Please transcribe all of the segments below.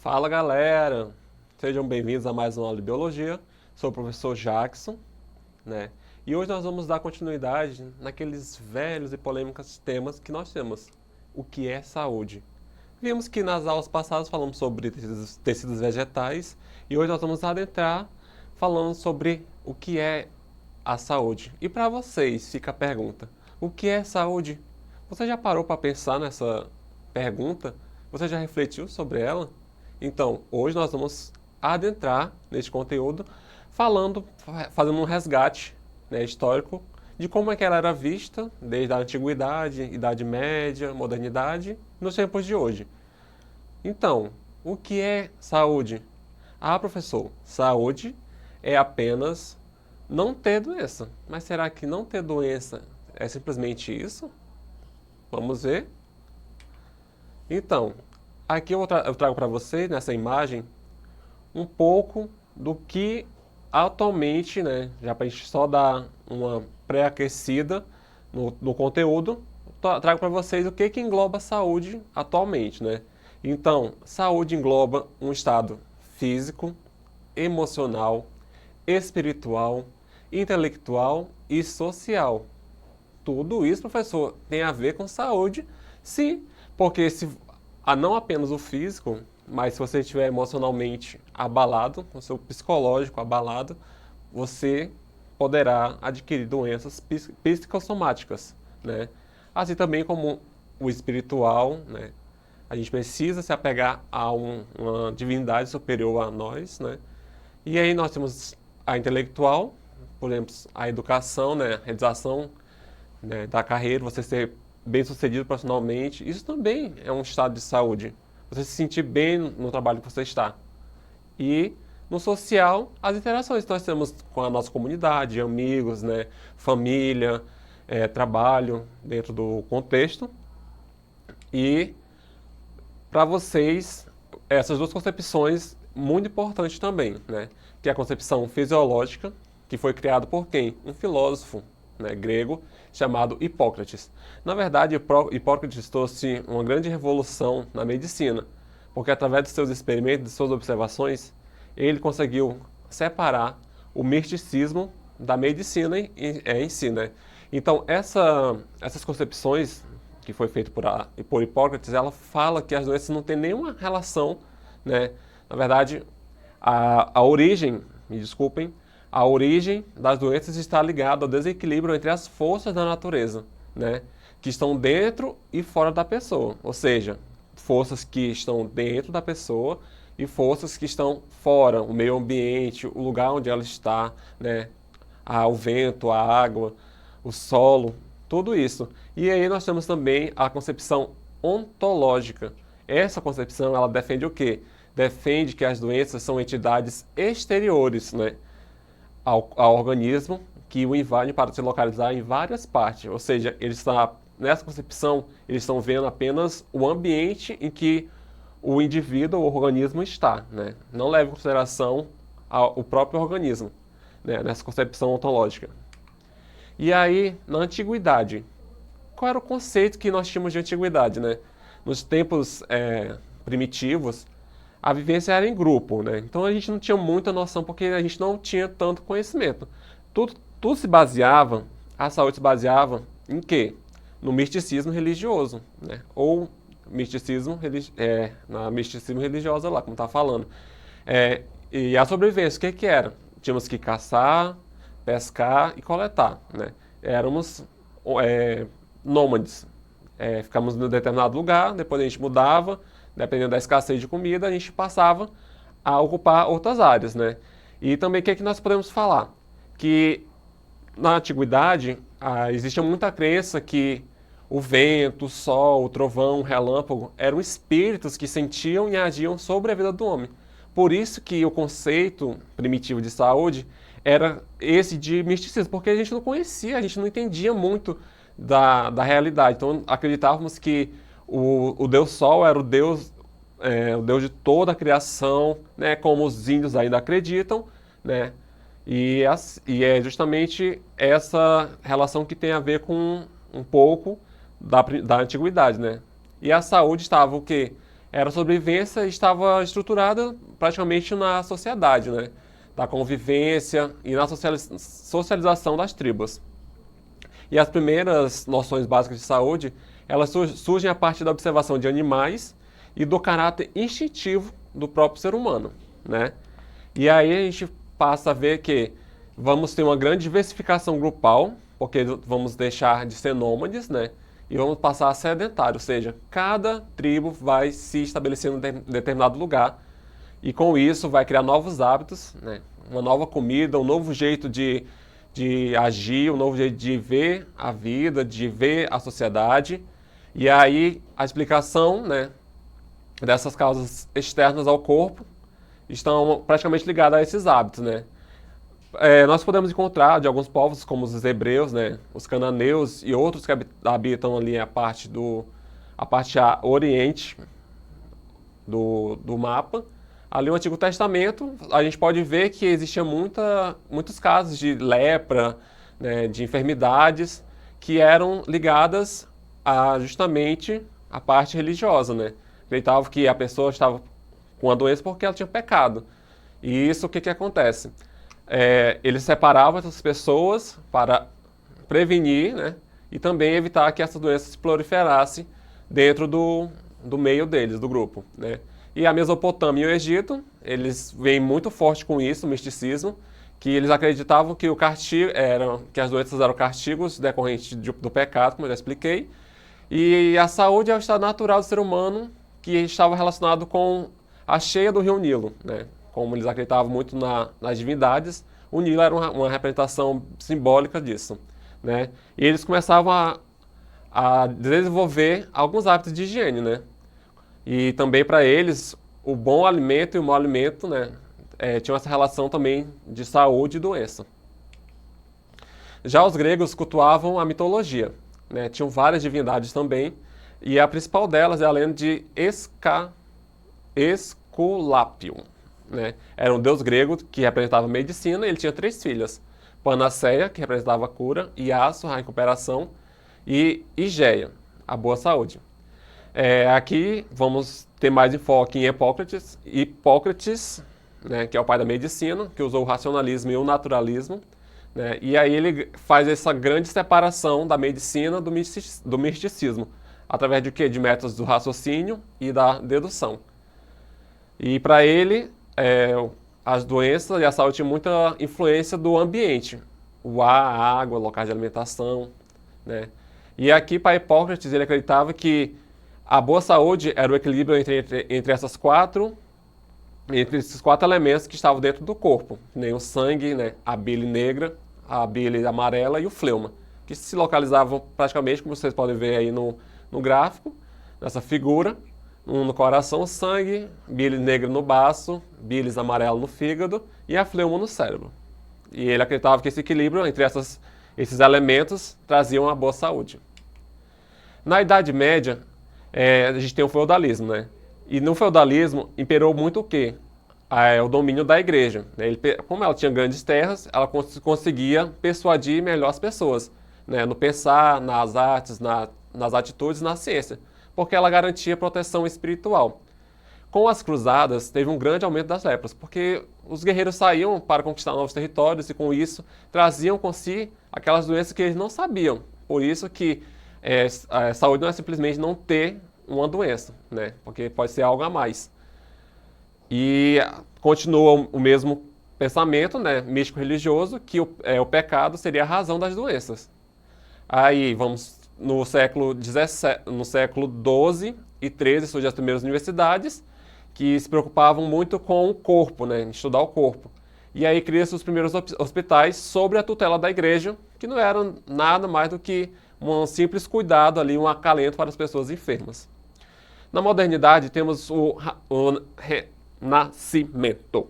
Fala galera, sejam bem-vindos a mais uma aula de Biologia. Sou o professor Jackson, né? E hoje nós vamos dar continuidade naqueles velhos e polêmicos temas que nós temos. O que é saúde? Vimos que nas aulas passadas falamos sobre tecidos vegetais e hoje nós vamos adentrar falando sobre o que é a saúde. E para vocês fica a pergunta: o que é saúde? Você já parou para pensar nessa pergunta? Você já refletiu sobre ela? Então, hoje nós vamos adentrar neste conteúdo fazendo um resgate, né, histórico de como é que ela era vista desde a antiguidade, Idade Média, modernidade, nos tempos de hoje. Então, o que é saúde? Ah, professor, saúde é apenas não ter doença. Mas será que não ter doença é simplesmente isso? Vamos ver. Então, aqui eu trago para vocês, nessa imagem, um pouco do que atualmente, né, já para a gente só dar uma pré-aquecida no conteúdo, trago para vocês o que engloba saúde atualmente, né? Então, saúde engloba um estado físico, emocional, espiritual, intelectual e social. Tudo isso, professor, tem a ver com saúde, sim, porque não apenas o físico, mas se você estiver emocionalmente abalado, o seu psicológico abalado, você poderá adquirir doenças psicossomáticas, né? Assim também como o espiritual, né? A gente precisa se apegar a uma divindade superior a nós, né? E aí nós temos a intelectual, por exemplo, a educação, né? A realização, né, da carreira, você ser bem-sucedido profissionalmente, isso também é um estado de saúde. Você se sentir bem no trabalho que você está. E no social, as interações que nós temos com a nossa comunidade, amigos, né, família, trabalho, dentro do contexto. E para vocês, essas duas concepções muito importantes também, né? Que é a concepção fisiológica, que foi criada por quem? Um filósofo, né, grego chamado Hipócrates. Na verdade, Hipócrates trouxe uma grande revolução na medicina, porque através dos seus experimentos, de suas observações, ele conseguiu separar o misticismo da medicina em si, né? Então, essas concepções que foi feito por Hipócrates, ela fala que as doenças não têm nenhuma relação, né? Na verdade, a origem, me desculpem, a origem das doenças está ligada ao desequilíbrio entre as forças da natureza, né? Que estão dentro e fora da pessoa, ou seja, forças que estão dentro da pessoa e forças que estão fora, o meio ambiente, o lugar onde ela está, né? O vento, a água, o solo, tudo isso. E aí nós temos também a concepção ontológica. Essa concepção, ela defende o quê? Defende que as doenças são entidades exteriores, né, ao organismo, que o invadem para se localizar em várias partes. Ou seja, nessa concepção, eles estão vendo apenas o ambiente em que o indivíduo, o organismo está, né? Não leva em consideração o próprio organismo, né, nessa concepção ontológica. E aí, na antiguidade, qual era o conceito que nós tínhamos de antiguidade, né? Nos tempos primitivos, a vivência era em grupo, né? Então a gente não tinha muita noção porque a gente não tinha tanto conhecimento. Tudo se baseava, a saúde se baseava em quê? No misticismo religioso, né? Ou na misticismo religiosa lá, como está falando. E a sobrevivência, o que era? Tínhamos que caçar, pescar e coletar, né? Éramos nômades. Ficamos em um determinado lugar, depois a gente mudava, dependendo da escassez de comida, a gente passava a ocupar outras áreas, né? E também o que é que nós podemos falar? Que na antiguidade existia muita crença que o vento, o sol, o trovão, o relâmpago eram espíritos que sentiam e agiam sobre a vida do homem. Por isso que o conceito primitivo de saúde era esse de misticismo, porque a gente não conhecia, a gente não entendia muito da realidade. Então acreditávamos que o Deus Sol era o Deus de toda a criação, né, como os índios ainda acreditam, né? E é justamente essa relação que tem a ver com um pouco da antiguidade, né? E a saúde estava o quê? era sobrevivência e estava estruturada praticamente na sociedade, né? Da convivência e na socialização das tribos. E as primeiras noções básicas de saúde, elas surgem a partir da observação de animais e do caráter instintivo do próprio ser humano, né? E aí a gente passa a ver que vamos ter uma grande diversificação grupal, porque vamos deixar de ser nômades, né? E vamos passar a sedentário, ou seja, cada tribo vai se estabelecer em um determinado lugar e com isso vai criar novos hábitos, né? Uma nova comida, um novo jeito de agir, um novo jeito de ver a vida, de ver a sociedade. E aí a explicação, né, dessas causas externas ao corpo estão praticamente ligadas a esses hábitos, né? Nós podemos encontrar de alguns povos, como os hebreus, né, os cananeus e outros que habitam ali a parte oriente do mapa. Ali no Antigo Testamento, a gente pode ver que existia muitos casos de lepra, né, de enfermidades que eram ligadas justamente à parte religiosa, né? Acreditavam que a pessoa estava com a doença porque ela tinha pecado. E isso, o que acontece? Eles separavam essas pessoas para prevenir, né, e também evitar que essas doenças se proliferassem dentro do meio deles, do grupo, né? E a Mesopotâmia e o Egito, eles vêm muito forte com isso, o misticismo, que eles acreditavam que que as doenças eram castigos decorrentes do pecado, como eu já expliquei, e a saúde é o estado natural do ser humano que estava relacionado com a cheia do rio Nilo, né? Como eles acreditavam muito nas divindades, o Nilo era uma representação simbólica disso, né? E eles começavam a desenvolver alguns hábitos de higiene, né? E também para eles, o bom alimento e o mau alimento, né, tinham essa relação também de saúde e doença. Já os gregos cultuavam a mitologia, né? Tinham várias divindades também, e a principal delas é a lenda de Esculápio, né? Era um deus grego que representava a medicina, e ele tinha 3 filhas. Panaceia, que representava a cura, Iaso, a recuperação, e Igeia, a boa saúde. Aqui vamos ter mais enfoque em Hipócrates, né, que é o pai da medicina, que usou o racionalismo e o naturalismo, né? E aí ele faz essa grande separação da medicina do misticismo, através de quê? De métodos do raciocínio e da dedução. E para ele, as doenças e a saúde tinham muita influência do ambiente, o ar, a água, locais de alimentação, né? E aqui para Hipócrates ele acreditava que a boa saúde era o equilíbrio entre esses 4 elementos que estavam dentro do corpo, nem o sangue, né, a bile negra, a bile amarela e o fleuma, que se localizavam praticamente, como vocês podem ver aí no gráfico, nessa figura, no coração, sangue, bile negra no baço, bilis amarela no fígado e a fleuma no cérebro. E ele acreditava que esse equilíbrio entre esses elementos traziam uma boa saúde. Na Idade Média, a gente tem o feudalismo, né? E no feudalismo imperou muito o quê? O domínio da igreja, né? Como ela tinha grandes terras, ela conseguia persuadir melhor as pessoas, né? No pensar, nas artes, nas atitudes, na ciência, porque ela garantia proteção espiritual. Com as cruzadas, teve um grande aumento das lepras, porque os guerreiros saíam para conquistar novos territórios e com isso traziam com si aquelas doenças que eles não sabiam. Por isso que a saúde não é simplesmente não ter uma doença, né? Porque pode ser algo a mais. E continua o mesmo pensamento, né, místico-religioso, que o pecado seria a razão das doenças. Aí vamos no século XII e XIII surgem as primeiras universidades que se preocupavam muito com o corpo, né, estudar o corpo. E aí cria-se os primeiros hospitais sob a tutela da igreja, que não eram nada mais do que um simples cuidado ali, um acalento para as pessoas enfermas. Na modernidade temos o Renascimento.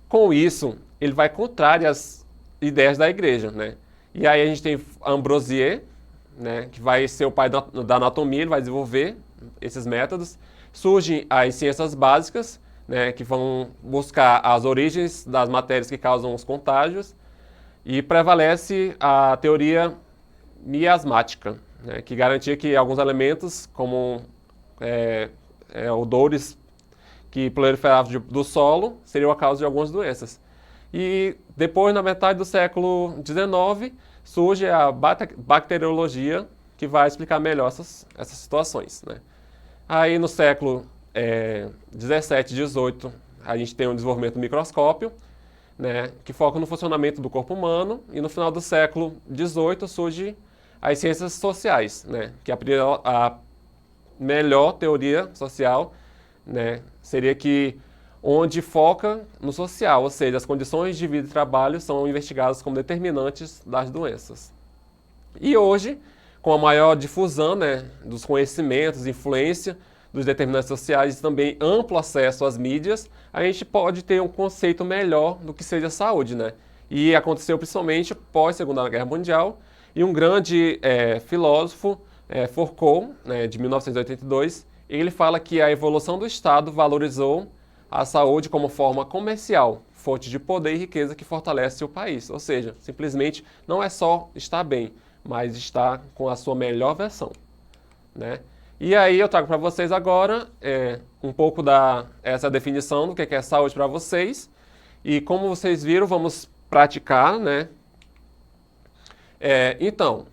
Com isso, ele vai contrário às ideias da igreja, né? E aí a gente tem Ambrosier, né, que vai ser o pai da anatomia, ele vai desenvolver esses métodos. Surgem as ciências básicas, né, que vão buscar as origens das matérias que causam os contágios, e prevalece a teoria miasmática, né, que garantia que alguns elementos, como odores que proliferavam do solo, seriam a causa de algumas doenças. E depois, na metade do século XIX, surge a bacteriologia, que vai explicar melhor essas situações, né? Aí no século 17 e 18, a gente tem o desenvolvimento do microscópio, né, que foca no funcionamento do corpo humano, e no final do século XVIII surge as ciências sociais, né, que a melhor teoria social, né, seria que onde foca no social, ou seja, as condições de vida e trabalho são investigadas como determinantes das doenças. E hoje, com a maior difusão, né, dos conhecimentos, influência dos determinantes sociais e também amplo acesso às mídias, a gente pode ter um conceito melhor do que seja saúde, né? E aconteceu principalmente pós Segunda Guerra Mundial, e um grande filósofo, Foucault, né, de 1982, ele fala que a evolução do Estado valorizou a saúde como forma comercial, fonte de poder e riqueza que fortalece o país. Ou seja, simplesmente não é só estar bem, mas estar com a sua melhor versão, né? E aí eu trago para vocês agora um pouco essa definição do que é saúde para vocês. E como vocês viram, vamos praticar, né? Então,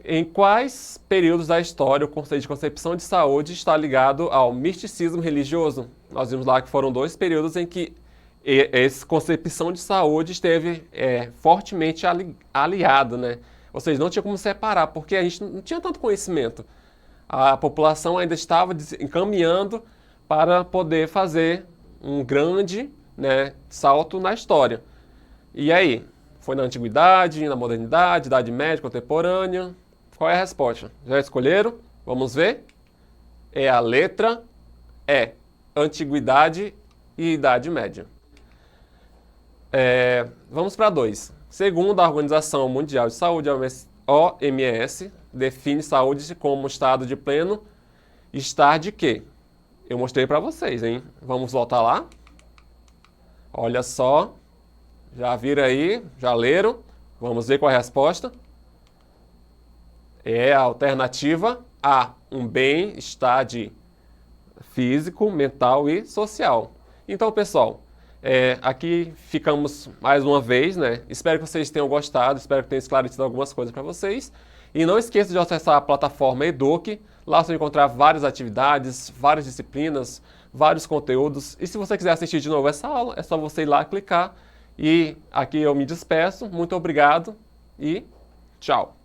em quais períodos da história o conceito de concepção de saúde está ligado ao misticismo religioso? Nós vimos lá que foram 2 períodos em que essa concepção de saúde esteve fortemente aliado, né? Ou seja, não tinha como separar, porque a gente não tinha tanto conhecimento. A população ainda estava encaminhando para poder fazer um grande, né, salto na história. E aí? Foi na antiguidade, na modernidade, idade média, contemporânea? Qual é a resposta? Já escolheram? Vamos ver? É a letra E. Antiguidade e Idade Média. Vamos para 2. Segundo a Organização Mundial de Saúde, OMS, define saúde como estado de pleno estar de quê? Eu mostrei para vocês, hein? Vamos voltar lá? Olha só. Já viram aí? Já leram? Vamos ver qual é a resposta. É a alternativa A. Um bem-estar de físico, mental e social. Então, pessoal, aqui ficamos mais uma vez, né? Espero que vocês tenham gostado, espero que tenha esclarecido algumas coisas para vocês. E não esqueça de acessar a plataforma Eduque. Lá você vai encontrar várias atividades, várias disciplinas, vários conteúdos. E se você quiser assistir de novo essa aula, é só você ir lá clicar. E aqui eu me despeço. Muito obrigado e tchau!